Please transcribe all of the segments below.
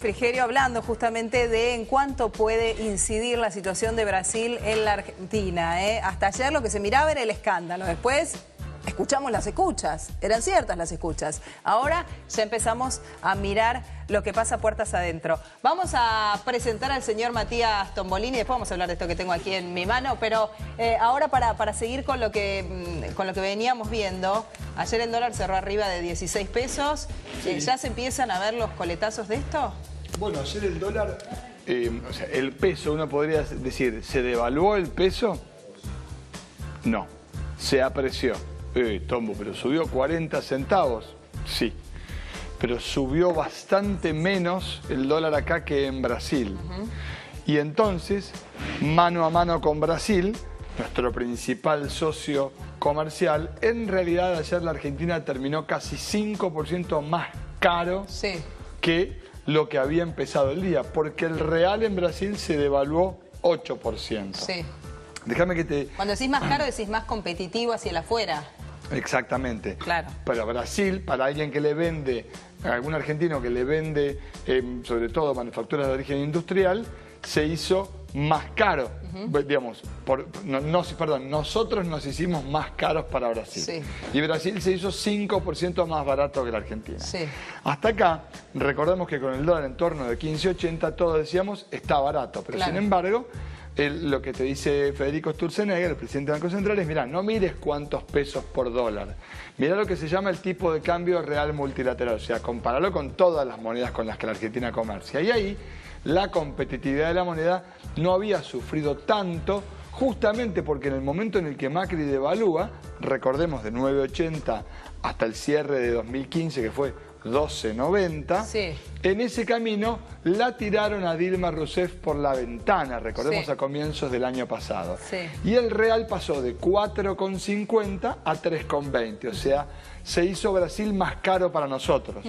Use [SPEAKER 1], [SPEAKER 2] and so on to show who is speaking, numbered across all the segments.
[SPEAKER 1] Frigerio, hablando justamente de en cuánto puede incidir la situación de Brasil en la Argentina. Hasta ayer lo que se miraba era el escándalo. Después escuchamos las escuchas. Eran ciertas las escuchas. Ahora ya empezamos a mirar lo que pasa puertas adentro. Vamos a presentar al señor Matías Tombolini. Después vamos a hablar de esto que tengo aquí en mi mano. Pero ahora para seguir con lo que veníamos viendo. Ayer el dólar cerró arriba de 16 pesos. Sí. ¿Ya se empiezan a ver los coletazos de esto?
[SPEAKER 2] Bueno, ayer el dólar, o sea, el peso, uno podría decir, ¿se devaluó el peso? No, se apreció. Tombo, pero subió 40 centavos, sí. Pero subió bastante menos el dólar acá que en Brasil. Y entonces, mano a mano con Brasil, nuestro principal socio comercial, en realidad ayer la Argentina terminó casi 5% más caro que lo que había empezado el día, porque el real en Brasil se devaluó 8%.
[SPEAKER 1] Sí.
[SPEAKER 2] Déjame que te...
[SPEAKER 1] Cuando decís más caro, decís más competitivo hacia el afuera.
[SPEAKER 2] Exactamente.
[SPEAKER 1] Claro.
[SPEAKER 2] Pero Brasil, para alguien que le vende, algún argentino que le vende, sobre todo manufacturas de origen industrial, se hizo más caro. Digamos, nosotros nos hicimos más caros para Brasil.
[SPEAKER 1] Sí.
[SPEAKER 2] Y Brasil se hizo 5% más barato que la Argentina.
[SPEAKER 1] Sí.
[SPEAKER 2] Hasta acá, recordemos que con el dólar en torno de 15.80, todos decíamos, está barato. Pero sin embargo, lo que te dice Federico Sturzenegger, el presidente del Banco Central, es, mirá, no mires cuántos pesos por dólar. Mirá lo que se llama el tipo de cambio real multilateral. O sea, compararlo con todas las monedas con las que la Argentina comercia. Y ahí, la competitividad de la moneda no había sufrido tanto, justamente porque en el momento en el que Macri devalúa, recordemos de 9.80 hasta el cierre de 2015, que fue 12.90, en ese camino la tiraron a Dilma Rousseff por la ventana, recordemos a comienzos del año pasado. Y el real pasó de 4,50 a 3,20, o sea, se hizo Brasil más caro para nosotros.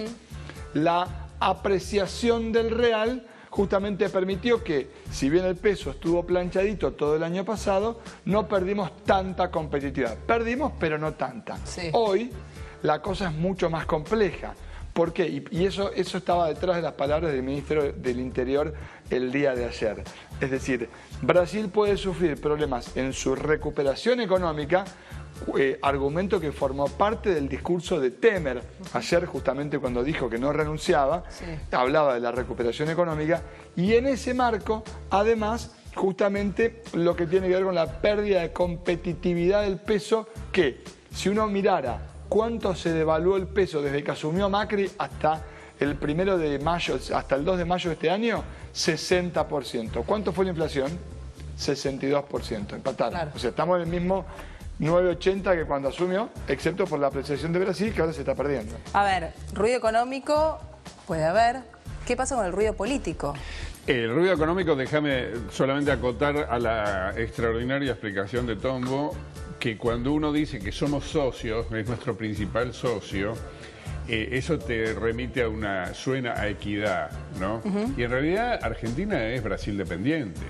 [SPEAKER 2] La apreciación del real justamente permitió que, si bien el peso estuvo planchadito todo el año pasado, no perdimos tanta competitividad. Perdimos, pero no tanta. Hoy la cosa es mucho más compleja. ¿Por qué? Y eso estaba detrás de las palabras del ministro del Interior el día de ayer. Es decir, Brasil puede sufrir problemas en su recuperación económica, argumento que formó parte del discurso de Temer ayer, justamente cuando dijo que no renunciaba, hablaba de la recuperación económica, y en ese marco, además, justamente lo que tiene que ver con la pérdida de competitividad del peso, que si uno mirara cuánto se devaluó el peso desde que asumió Macri hasta el 1 de mayo, hasta el 2 de mayo de este año, 60%. ¿Cuánto fue la inflación? 62%, empataron. O sea, estamos en el mismo 9.80 que cuando asumió, excepto por la apreciación de Brasil, que ahora se está perdiendo.
[SPEAKER 1] A ver, ruido económico puede haber. ¿Qué pasa con el ruido político?
[SPEAKER 3] El ruido económico, déjame solamente acotar a la extraordinaria explicación de Tombo, que cuando uno dice que somos socios, es nuestro principal socio, eso te remite a suena a equidad, ¿no? Y en realidad Argentina es Brasil dependiente.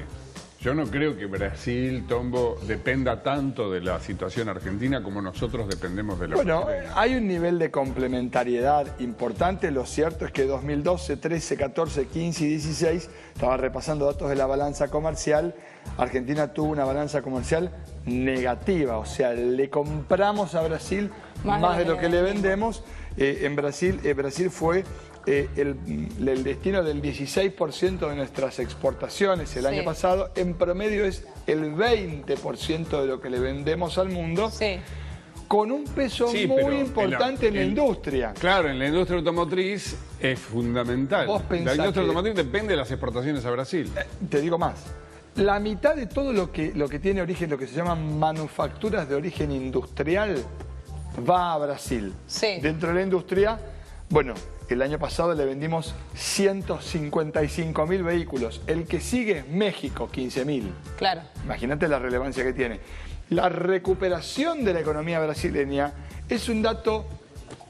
[SPEAKER 3] Yo no creo que Brasil, Tombo, dependa tanto de la situación argentina como nosotros dependemos de la
[SPEAKER 2] Bueno,
[SPEAKER 3] brasileña.
[SPEAKER 2] hay un nivel de complementariedad importante. Lo cierto es que 2012, 13, 14, 15 y 16, estaba repasando datos de la balanza comercial, Argentina tuvo una balanza comercial negativa. O sea, le compramos a Brasil más de lo que le vendemos. En Brasil fue el destino del 16% de nuestras exportaciones el año pasado. En promedio es el 20% de lo que le vendemos al mundo, con un peso muy importante en la industria.
[SPEAKER 3] Claro, en la industria automotriz es fundamental. La industria automotriz depende de las exportaciones a Brasil.
[SPEAKER 2] Te digo más. La mitad de todo lo que tiene origen, lo que se llaman manufacturas de origen industrial, va a Brasil. Dentro de la industria, bueno, el año pasado le vendimos 155.000 vehículos. El que sigue es México, 15.000.
[SPEAKER 1] Claro.
[SPEAKER 2] Imagínate la relevancia que tiene. La recuperación de la economía brasileña es un dato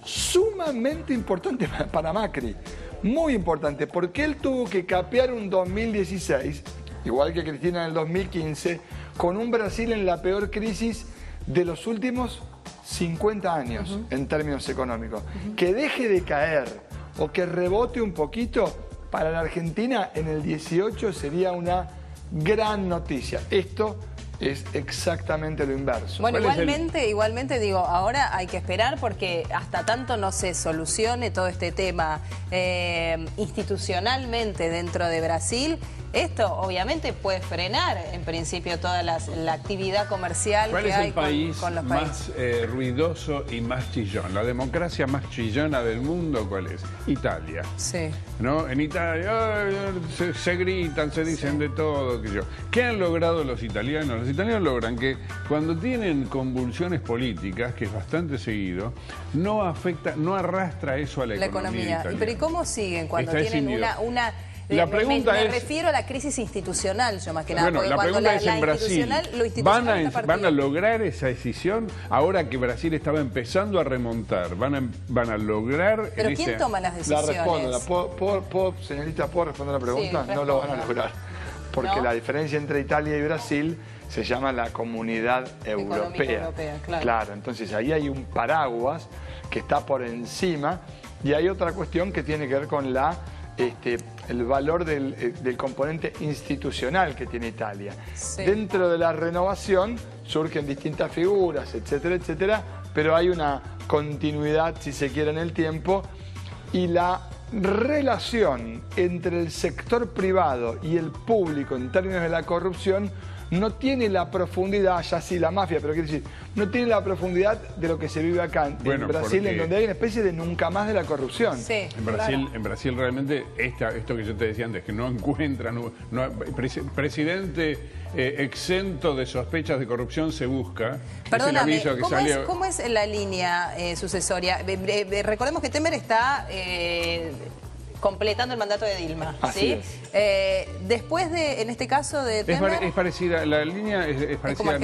[SPEAKER 2] sumamente importante para Macri. Muy importante, porque él tuvo que capear un 2016, igual que Cristina en el 2015, con un Brasil en la peor crisis de los últimos 50 años en términos económicos. Que deje de caer o que rebote un poquito para la Argentina en el 18 sería una gran noticia. Esto es exactamente lo inverso.
[SPEAKER 1] Bueno, igualmente digo, ahora hay que esperar porque hasta tanto no se solucione todo este tema institucionalmente dentro de Brasil, esto obviamente puede frenar en principio toda la actividad comercial que hay con los países.
[SPEAKER 3] ¿Cuál es el país más ruidoso y más chillón? La democracia más chillona del mundo, ¿cuál es? Italia.
[SPEAKER 1] Sí.
[SPEAKER 3] ¿No? En Italia se gritan, se dicen de todo. ¿Qué han logrado los italianos? Los italianos logran que cuando tienen convulsiones políticas, que es bastante seguido, no afecta, no arrastra eso a la economía italiana.
[SPEAKER 1] Pero ¿y cómo siguen cuando tienen una
[SPEAKER 3] La pregunta
[SPEAKER 1] me refiero a la crisis institucional, yo más que nada.
[SPEAKER 3] Bueno, la pregunta es en Brasil, ¿van a lograr esa decisión ahora que Brasil estaba empezando a remontar? ¿Van a lograr?
[SPEAKER 1] ¿Pero quién toma las decisiones?
[SPEAKER 2] La respondo. Señorita, ¿puedo responder la pregunta?
[SPEAKER 1] Sí,
[SPEAKER 2] no lo van a lograr. Porque la diferencia entre Italia y Brasil se llama la Comunidad Europea. Claro, entonces ahí hay un paraguas que está por encima y hay otra cuestión que tiene que ver con el valor del componente institucional que tiene Italia. Sí. Dentro de la renovación surgen distintas figuras, etcétera, etcétera, pero hay una continuidad, si se quiere, en el tiempo, y la relación entre el sector privado y el público en términos de la corrupción no tiene la profundidad, ya sí la mafia, pero quiero decir, no tiene la profundidad de lo que se vive acá en Brasil, en donde hay una especie de nunca más de la corrupción.
[SPEAKER 1] Sí,
[SPEAKER 3] en Brasil realmente esto que yo te decía antes, que no encuentran, presidente exento de sospechas de corrupción se busca.
[SPEAKER 1] Perdóname, ¿cómo es la línea sucesoria? Recordemos que Temer está completando el mandato de Dilma.
[SPEAKER 2] Así
[SPEAKER 1] es. Después de, en este caso, de Temer...
[SPEAKER 3] Es parecida, la línea es parecida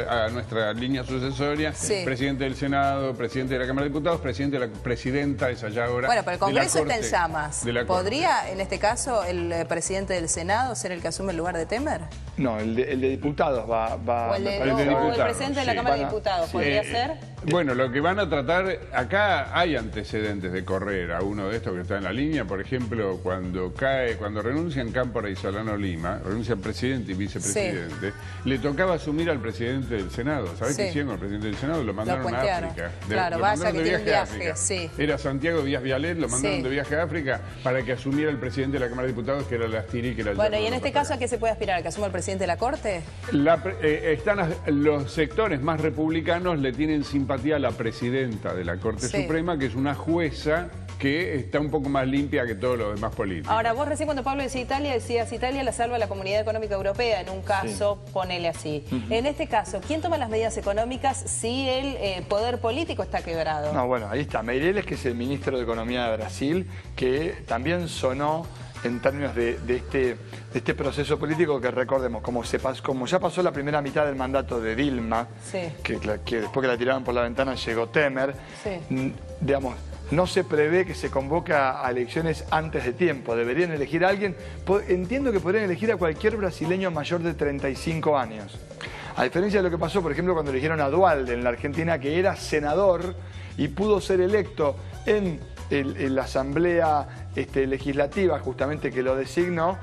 [SPEAKER 3] a nuestra línea sucesoria.
[SPEAKER 1] Sí.
[SPEAKER 3] Presidente del Senado, presidente de la Cámara de Diputados, presidenta, esa ya ahora.
[SPEAKER 1] Bueno, pero el Congreso está en llamas. ¿Podría, en este caso, el presidente del Senado ser el que asume el lugar de Temer?
[SPEAKER 2] No, el de diputados va
[SPEAKER 1] o el presidente de la Cámara de Diputados, ¿podría ser?
[SPEAKER 3] Bueno, lo que van a tratar, acá hay antecedentes de correr a uno de estos que está en la línea, por ejemplo, cuando renuncian Cámpora y Solano Lima, renuncian presidente y vicepresidente, le tocaba asumir al presidente del Senado. ¿Sabés qué hicieron al presidente del Senado? Lo mandaron a África.
[SPEAKER 1] Claro, vaya que tiene un viaje,
[SPEAKER 3] Era Santiago Díaz Vialet, lo mandaron de viaje a África para que asumiera el presidente de la Cámara de Diputados, que era Lastiri, que era el...
[SPEAKER 1] Bueno, y en este caso, ¿a qué se puede aspirar? ¿A que asuma el presidente de la Corte?
[SPEAKER 3] Los sectores más republicanos le tienen simpatía a la presidenta de la Corte Suprema, que es una jueza que está un poco más limpia que todos los demás políticos.
[SPEAKER 1] Ahora, vos recién cuando Pablo decía Italia, decías Italia la salva la Comunidad Económica Europea, en un caso, ponele así. En este caso, ¿quién toma las medidas económicas si el poder político está quebrado?
[SPEAKER 2] No, bueno, ahí está. Meireles, que es el ministro de Economía de Brasil, que también sonó en términos de este proceso político que recordemos, como ya pasó la primera mitad del mandato de Dilma, que después que la tiraron por la ventana llegó Temer, digamos, no se prevé que se convoque a elecciones antes de tiempo. Deberían elegir a alguien. Entiendo que podrían elegir a cualquier brasileño mayor de 35 años. A diferencia de lo que pasó, por ejemplo, cuando eligieron a Duhalde en la Argentina, que era senador y pudo ser electo en la Asamblea Legislativa, justamente que lo designó,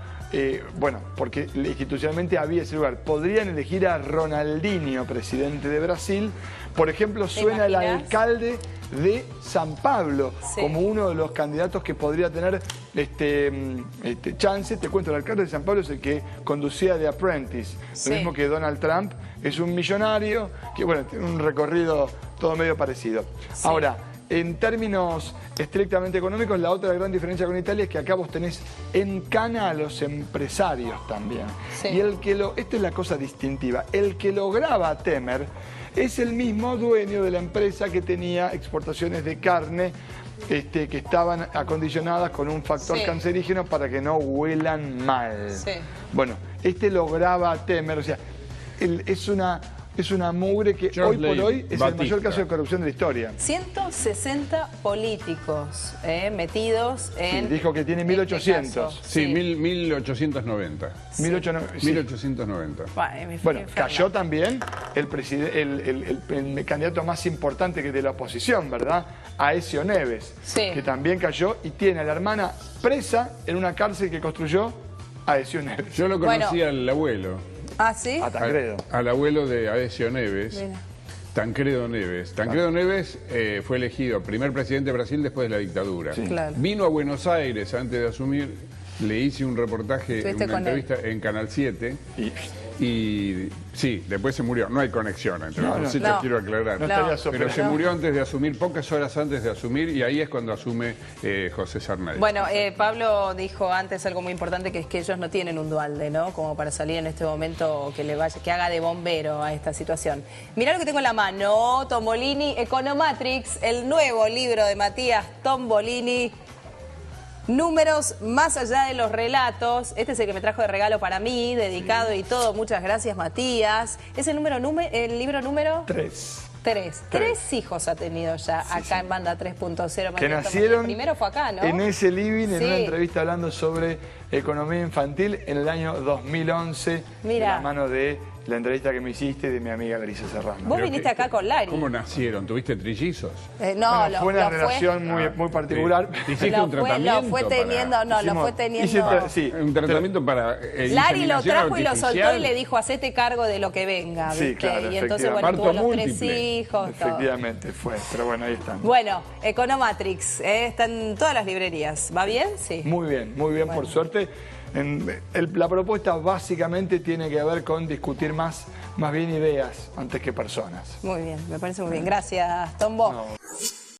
[SPEAKER 2] bueno, porque institucionalmente había ese lugar. Podrían elegir a Ronaldinho, presidente de Brasil. Por ejemplo, suena el alcalde de San Pablo como uno de los candidatos que podría tener chance. Te cuento, el alcalde de San Pablo es el que conducía The Apprentice, lo mismo que Donald Trump. Es un millonario que, bueno, tiene un recorrido todo medio parecido. Ahora, en términos estrictamente económicos, la otra gran diferencia con Italia es que acá vos tenés en cana a los empresarios también. Y esta es la cosa distintiva, el que lograba a Temer es el mismo dueño de la empresa que tenía exportaciones de carne que estaban acondicionadas con un factor cancerígeno para que no huelan mal. Bueno, lograba a Temer, o sea, es una es una mugre que
[SPEAKER 3] George
[SPEAKER 2] hoy por hoy es
[SPEAKER 3] Batista.
[SPEAKER 2] el mayor caso de corrupción de la historia.
[SPEAKER 1] 160 políticos metidos en...
[SPEAKER 2] Sí, dijo que tiene 1800.
[SPEAKER 3] Sí, 1890. 1890.
[SPEAKER 2] Bueno, cayó también el candidato más importante que de la oposición, ¿verdad? Aécio Neves, que también cayó y tiene a la hermana presa en una cárcel que construyó Aécio Neves.
[SPEAKER 3] Yo lo conocí al abuelo.
[SPEAKER 1] ¿Ah, sí?
[SPEAKER 2] A Tancredo.
[SPEAKER 3] Al abuelo de Aécio Neves.
[SPEAKER 1] Mira.
[SPEAKER 3] Tancredo Neves. Tancredo Neves fue elegido primer presidente de Brasil después de la dictadura.
[SPEAKER 2] Sí.
[SPEAKER 1] Claro.
[SPEAKER 3] Vino a Buenos Aires antes de asumir, le hice un reportaje, una entrevista en Canal 7 y sí, después se murió. No hay conexión entre los dos, quiero aclarar. Pero se murió antes de asumir, pocas horas antes de asumir, y ahí es cuando asume José Sarney.
[SPEAKER 1] Bueno, Pablo dijo antes algo muy importante, que es que ellos no tienen un dualde, ¿no? Como para salir en este momento que haga de bombero a esta situación. Mirá lo que tengo en la mano, Tombolini, Economatrix, el nuevo libro de Matías Tombolini. Números más allá de los relatos. Este es el que me trajo de regalo para mí, dedicado y todo. Muchas gracias, Matías. Es el libro número
[SPEAKER 2] 3.
[SPEAKER 1] 3 hijos ha tenido ya acá en Banda 3.0.
[SPEAKER 2] Que nacieron
[SPEAKER 1] el primero fue acá, ¿no?
[SPEAKER 2] en ese living, en una entrevista hablando sobre economía infantil en el año 2011.
[SPEAKER 1] Mira.
[SPEAKER 2] De la mano de la entrevista que me hiciste de mi amiga Larisa Serrano.
[SPEAKER 1] Vos viniste acá con Lari.
[SPEAKER 3] ¿Cómo nacieron? ¿Tuviste trillizos?
[SPEAKER 1] No,
[SPEAKER 2] bueno, fue una relación muy particular.
[SPEAKER 3] ¿Te hiciste un tratamiento?
[SPEAKER 1] Lo fue teniendo, lo fue teniendo.
[SPEAKER 3] Un tratamiento para
[SPEAKER 1] Lari lo trajo y lo soltó y le dijo, hacete cargo de lo que venga. ¿viste?
[SPEAKER 2] Sí, claro,
[SPEAKER 1] y entonces, bueno, tuvo los 3 hijos.
[SPEAKER 2] Efectivamente fue, pero bueno, ahí están.
[SPEAKER 1] Bueno, Economatrix, está en todas las librerías. ¿Va bien? Sí.
[SPEAKER 2] Muy bien, por suerte. La propuesta básicamente tiene que ver con discutir más bien ideas antes que personas.
[SPEAKER 1] Muy bien, me parece muy bien. Gracias, Tombo.
[SPEAKER 2] No.